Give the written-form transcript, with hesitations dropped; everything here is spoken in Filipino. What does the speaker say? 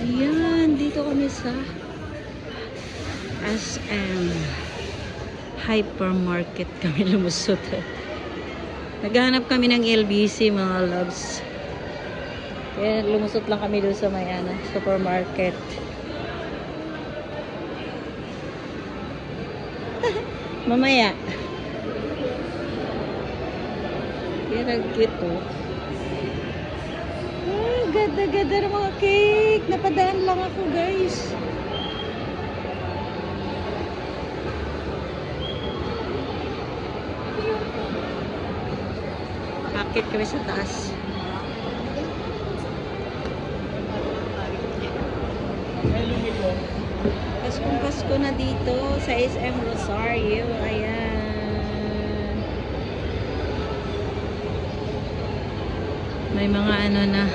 Ayan, dito kami sa SM Hypermarket kami lumusot. Naghahanap kami ng LBC mga loves. Kaya lumusot lang kami doon sa may supermarket. Mamaya. Yan cute oh. Ah, ganda-ganda ng mga cake. Napadaan lang ako guys. Akit kami sa taas. Paskong-pasko na dito sa SM Rosario. Ayan. May mga ano na.